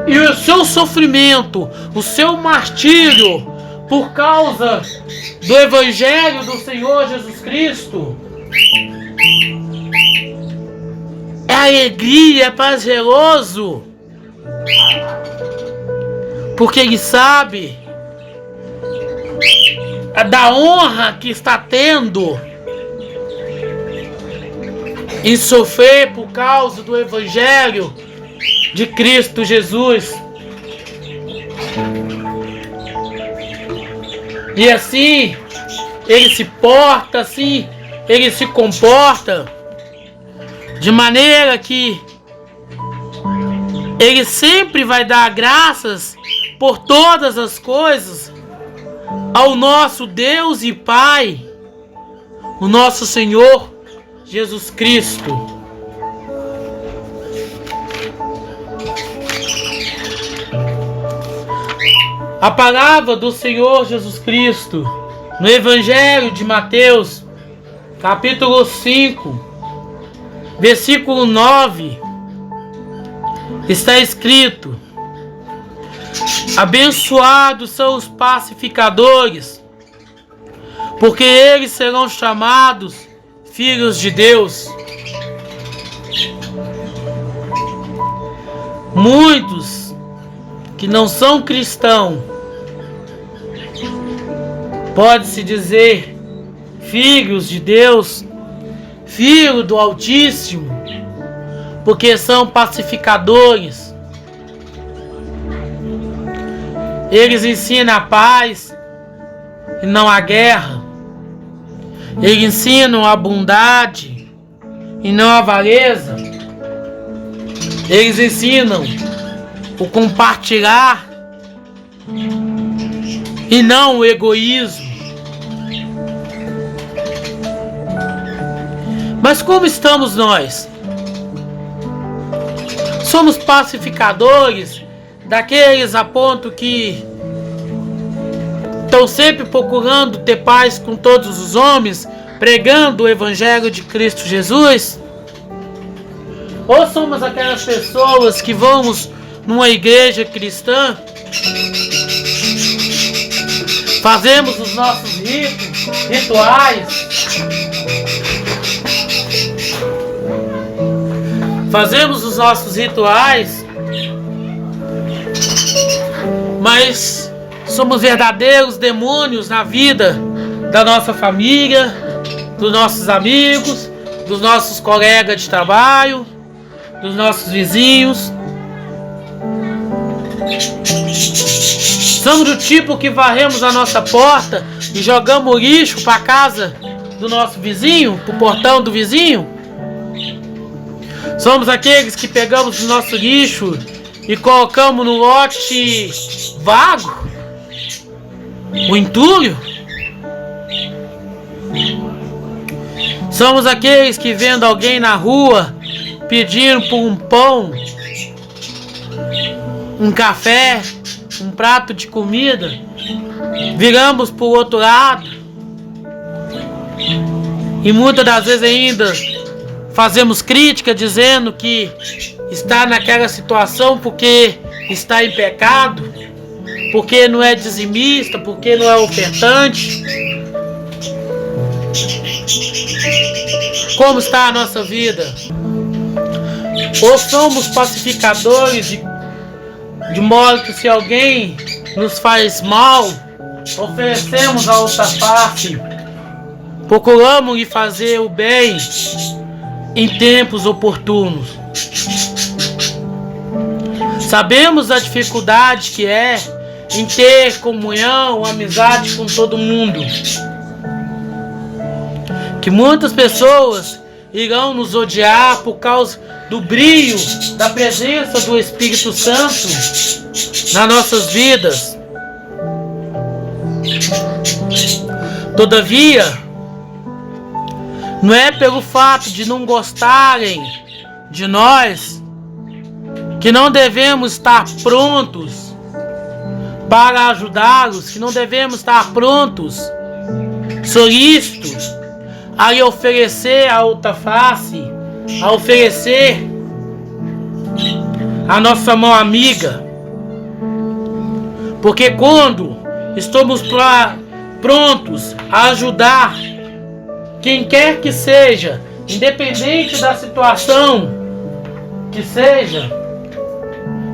E o seu sofrimento, o seu martírio por causa do Evangelho do Senhor Jesus Cristo é alegria, é prazeroso, porque ele sabe da honra que está tendo em sofrer por causa do Evangelho de Cristo Jesus. E assim ele se porta, assim ele se comporta, de maneira que ele sempre vai dar graças por todas as coisas ao nosso Deus e Pai, o nosso Senhor Jesus Cristo. A palavra do Senhor Jesus Cristo no Evangelho de Mateus, capítulo 5, versículo 9, está escrito: abençoados são os pacificadores, porque eles serão chamados filhos de Deus. Muitos que não são cristãos, pode-se dizer filhos de Deus, filho do Altíssimo, porque são pacificadores. Eles ensinam a paz e não a guerra. Eles ensinam a bondade e não a avareza. Eles ensinam o compartilhar e não o egoísmo. Mas como estamos nós? Somos pacificadores, daqueles a ponto que estão sempre procurando ter paz com todos os homens, pregando o Evangelho de Cristo Jesus? Ou somos aquelas pessoas que vamos numa igreja cristã, fazemos os nossos rituais, mas somos verdadeiros demônios na vida da nossa família, dos nossos amigos, dos nossos colegas de trabalho, dos nossos vizinhos. Somos do tipo que varremos a nossa porta e jogamos lixo para a casa do nosso vizinho, para o portão do vizinho. Somos aqueles que pegamos o nosso lixo e colocamos no lote vago, o entulho. Somos aqueles que vendo alguém na rua pedindo por um pão, um café, um prato de comida, viramos para o outro lado e muitas das vezes ainda fazemos crítica dizendo que está naquela situação porque está em pecado, porque não é dizimista, porque não é ofertante. Como está a nossa vida? Ou somos pacificadores de modo que se alguém nos faz mal, oferecemos a outra face, procuramos lhe fazer o bem em tempos oportunos. Sabemos a dificuldade que é em ter comunhão, amizade com todo mundo. Que muitas pessoas irão nos odiar por causa do brilho da presença do Espírito Santo nas nossas vidas. Todavia, não é pelo fato de não gostarem de nós que não devemos estar prontos para ajudá-los, que não devemos estar prontos, solícitos, a lhe oferecer a outra face, a oferecer a nossa mão amiga. Porque quando estamos prontos a ajudar quem quer que seja, independente da situação que seja,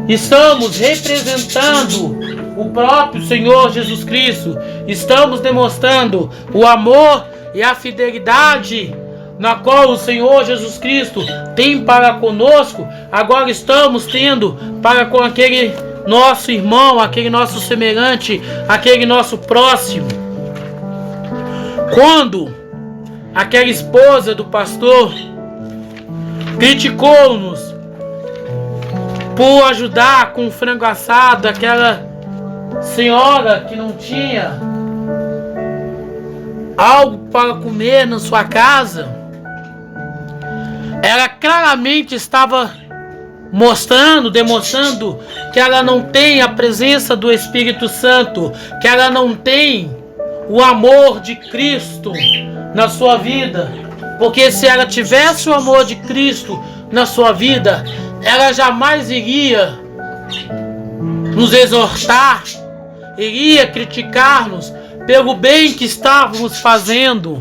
estamos representando o próprio Senhor Jesus Cristo, estamos demonstrando o amor e a fidelidade na qual o Senhor Jesus Cristo tem para conosco. Agora estamos tendo para com aquele nosso irmão, aquele nosso semelhante, aquele nosso próximo. Quando aquela esposa do pastor criticou-nos por ajudar com o frango assado aquela senhora que não tinha algo para comer na sua casa, ela claramente estava demonstrando que ela não tem a presença do Espírito Santo, que ela não tem o amor de Cristo na sua vida. Porque se ela tivesse o amor de Cristo na sua vida, ela jamais iria nos exortar, iria criticar-nos pelo bem que estávamos fazendo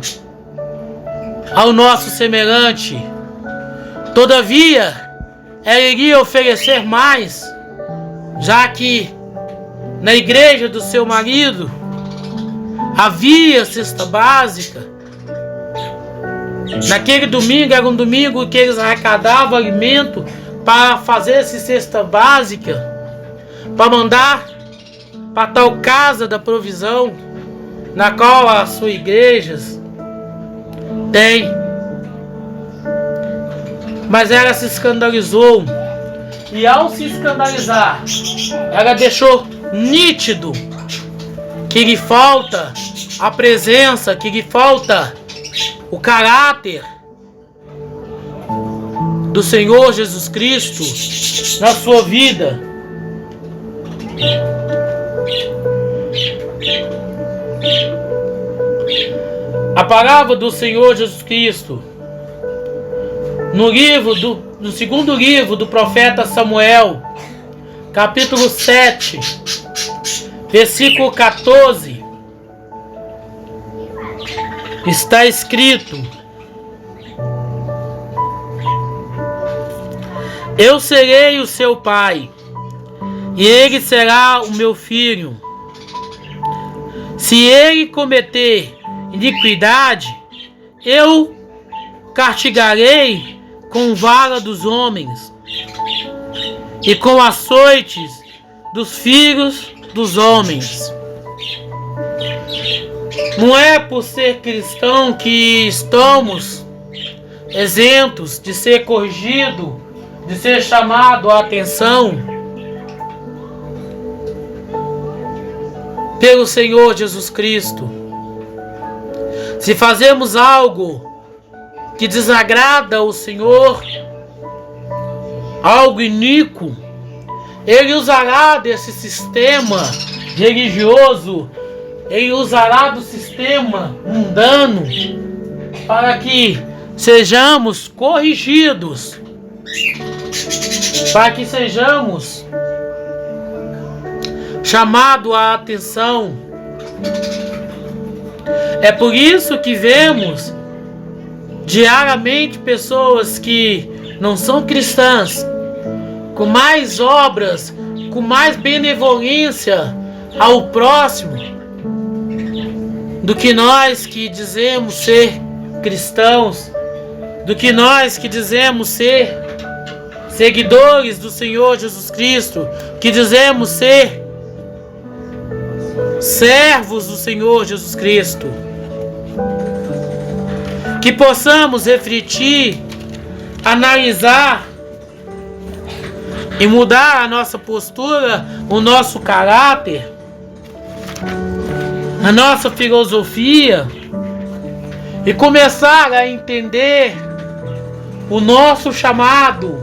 ao nosso semelhante. Todavia, ela iria oferecer mais, já que na igreja do seu marido havia cesta básica. Naquele domingo, era um domingo que eles arrecadavam alimento para fazer essa cesta básica, para mandar para tal casa da provisão, na qual a sua igreja tem. Mas ela se escandalizou, e ao se escandalizar, ela deixou nítido que lhe falta a presença, que lhe falta o caráter do Senhor Jesus Cristo na sua vida. A palavra do Senhor Jesus Cristo no segundo livro do profeta Samuel, capítulo 7, versículo 14, está escrito: eu serei o seu pai, e ele será o meu filho. Se ele cometer iniquidade, eu castigarei com vara dos homens e com açoites dos filhos dos homens. Não é por ser cristão que estamos isentos de ser corrigido, de ser chamado a atenção. pelo Senhor Jesus Cristo. Se fazemos algo que desagrada o Senhor, algo iníquo, Ele usará desse sistema religioso, Ele usará do sistema mundano para que sejamos corrigidos, para que sejamos chamados à atenção. É por isso que vemos diariamente pessoas que não são cristãs, com mais obras, com mais benevolência ao próximo, do que nós que dizemos ser cristãos, do que nós que dizemos ser seguidores do Senhor Jesus Cristo, que dizemos ser servos do Senhor Jesus Cristo. Que possamos refletir, analisar e mudar a nossa postura, o nosso caráter, a nossa filosofia e começar a entender o nosso chamado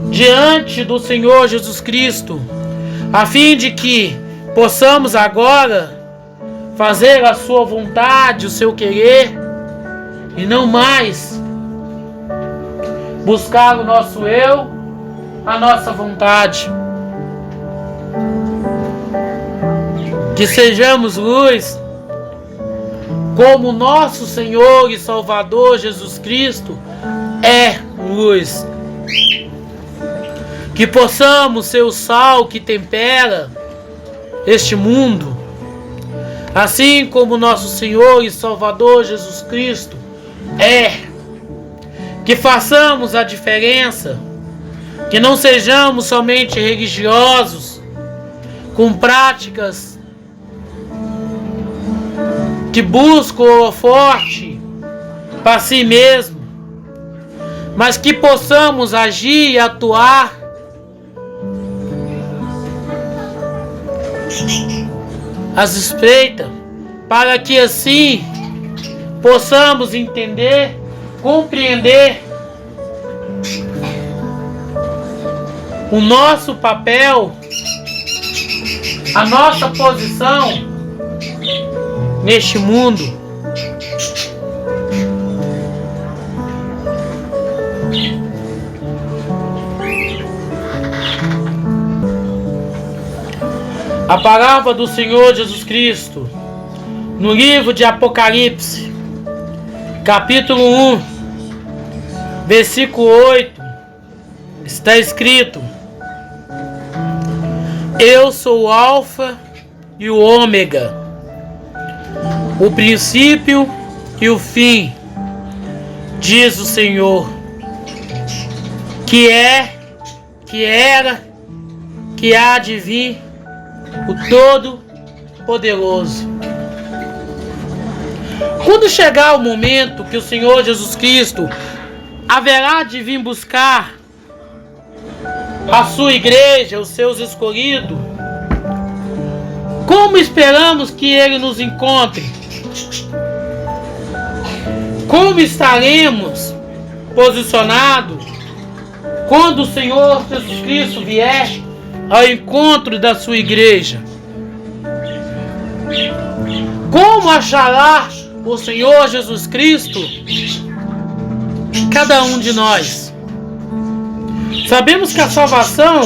diante do Senhor Jesus Cristo, a fim de que possamos agora fazer a sua vontade, o seu querer, e não mais buscar o nosso eu, a nossa vontade. Que sejamos luz, como nosso Senhor e Salvador Jesus Cristo é luz. Que possamos ser o sal que tempera este mundo, assim como nosso Senhor e Salvador Jesus Cristo é. Que façamos a diferença, que não sejamos somente religiosos, com práticas que buscam o holofote para si mesmo, mas que possamos agir e atuar às espreitas, para que assim possamos entender, compreender o nosso papel, a nossa posição neste mundo. A palavra do Senhor Jesus Cristo no livro de Apocalipse, capítulo 1, versículo 8, está escrito: Eu sou o Alfa e o Ômega, o princípio e o fim, diz o Senhor, que é, que era, que há de vir, o Todo-Poderoso. Quando chegar o momento que o Senhor Jesus Cristo haverá de vir buscar a sua igreja, os seus escolhidos, como esperamos que Ele nos encontre? Como estaremos posicionados quando o Senhor Jesus Cristo vier ao encontro da sua igreja? Como achará o Senhor Jesus Cristo cada um de nós? Sabemos que a salvação,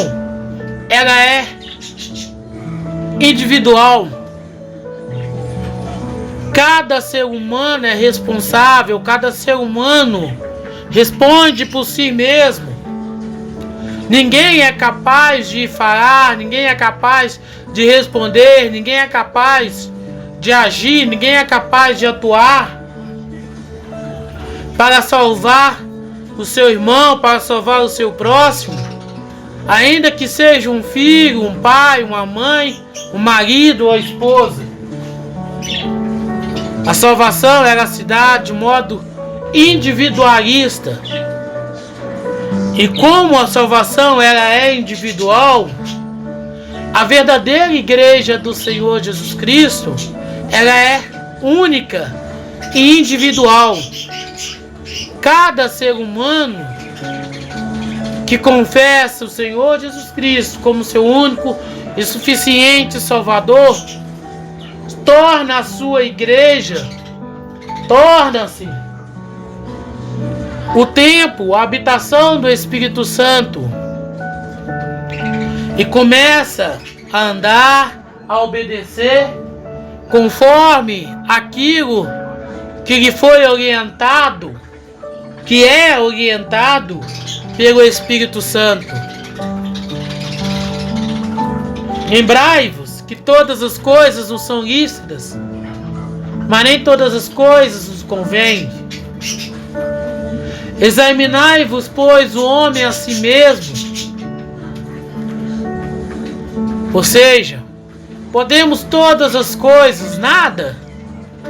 ela é individual. Cada ser humano é responsável, cada ser humano responde por si mesmo. Ninguém é capaz de falar, ninguém é capaz de responder, ninguém é capaz de agir, ninguém é capaz de atuar para salvar o seu irmão, para salvar o seu próximo, ainda que seja um filho, um pai, uma mãe, um marido ou a esposa. A salvação ela se dá de modo individualista. E como a salvação ela é individual, A verdadeira igreja do Senhor Jesus Cristo, ela é única e individual. Cada ser humano que confessa o Senhor Jesus Cristo como seu único e suficiente Salvador, torna a sua igreja, torna-se o templo, a habitação do Espírito Santo, e começa a andar, a obedecer conforme aquilo que lhe foi orientado, que é orientado pelo Espírito Santo. Lembrai-vos que todas as coisas nos são lícitas, mas nem todas as coisas nos convêm. Examinai-vos, pois, o homem a si mesmo. Ou seja, podemos todas as coisas, nada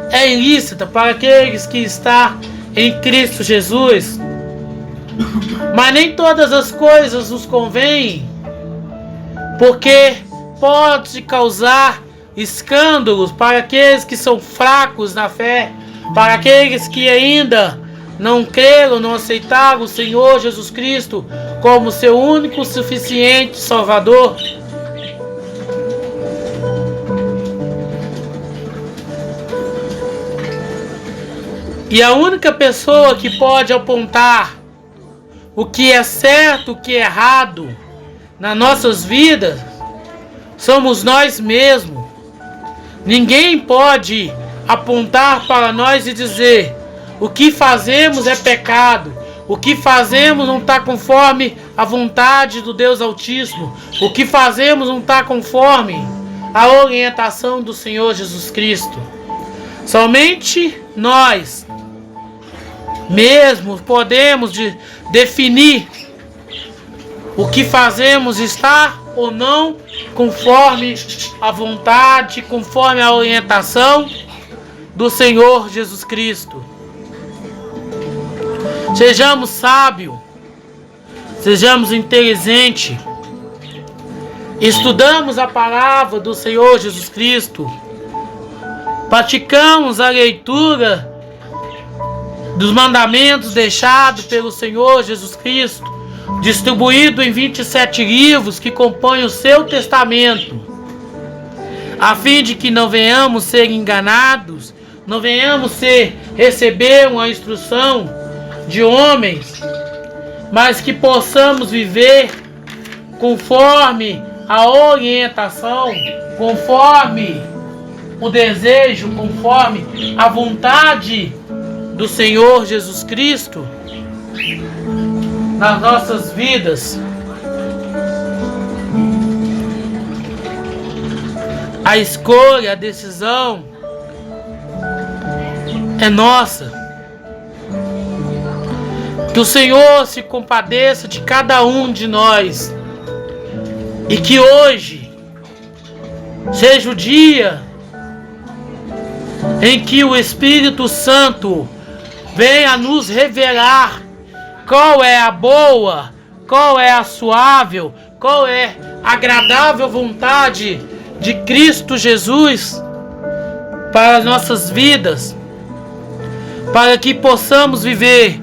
é ilícita para aqueles que estão em Cristo Jesus, mas nem todas as coisas nos convêm, porque pode causar escândalos para aqueles que são fracos na fé, para aqueles que ainda não creram, não aceitaram o Senhor Jesus Cristo como seu único e suficiente Salvador. E a única pessoa que pode apontar o que é certo, o que é errado nas nossas vidas, somos nós mesmos. Ninguém pode apontar para nós e dizer: o que fazemos é pecado, o que fazemos não está conforme a vontade do Deus Altíssimo, o que fazemos não está conforme a orientação do Senhor Jesus Cristo. Somente nós mesmo podemos definir o que fazemos está ou não conforme a vontade, conforme a orientação do Senhor Jesus Cristo. Sejamos sábios, sejamos inteligentes, estudamos a palavra do Senhor Jesus Cristo, praticamos a leitura dos mandamentos deixados pelo Senhor Jesus Cristo, distribuído em 27 livros que compõem o seu testamento, a fim de que não venhamos ser enganados, não venhamos receber uma instrução de homens, mas que possamos viver conforme a orientação, conforme o desejo, conforme a vontade do Senhor Jesus Cristo nas nossas vidas. A escolha, a decisão é nossa. Que o Senhor se compadeça de cada um de nós e que hoje seja o dia em que o Espírito Santo venha nos revelar qual é a boa, qual é a suável, qual é a agradável vontade de Cristo Jesus para as nossas vidas, para que possamos viver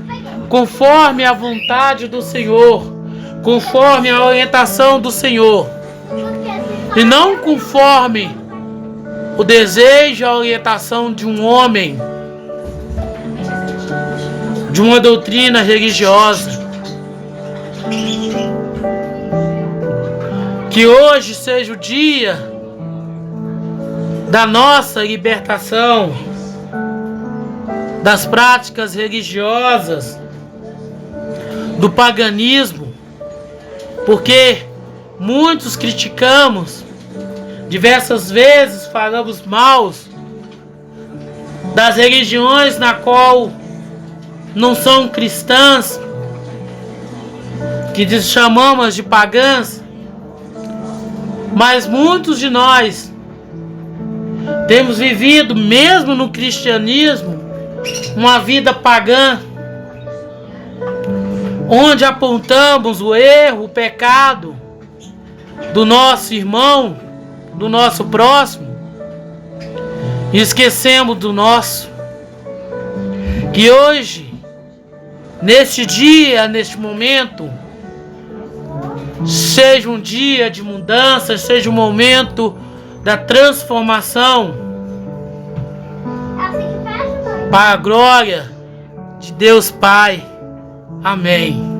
conforme a vontade do Senhor, conforme a orientação do Senhor, e não conforme o desejo e a orientação de um homem, de uma doutrina religiosa. Que hoje seja o dia da nossa libertação das práticas religiosas, do paganismo, porque muitos criticamos, diversas vezes falamos mal das religiões na qual não são cristãs, que chamamos de pagãs, mas muitos de nós temos vivido, mesmo no cristianismo, uma vida pagã, onde apontamos o erro, o pecado, do nosso irmão, do nosso próximo, e esquecemos do nosso. Que hoje, neste dia, neste momento, seja um dia de mudança, seja um momento da transformação para a glória de Deus Pai. Amém.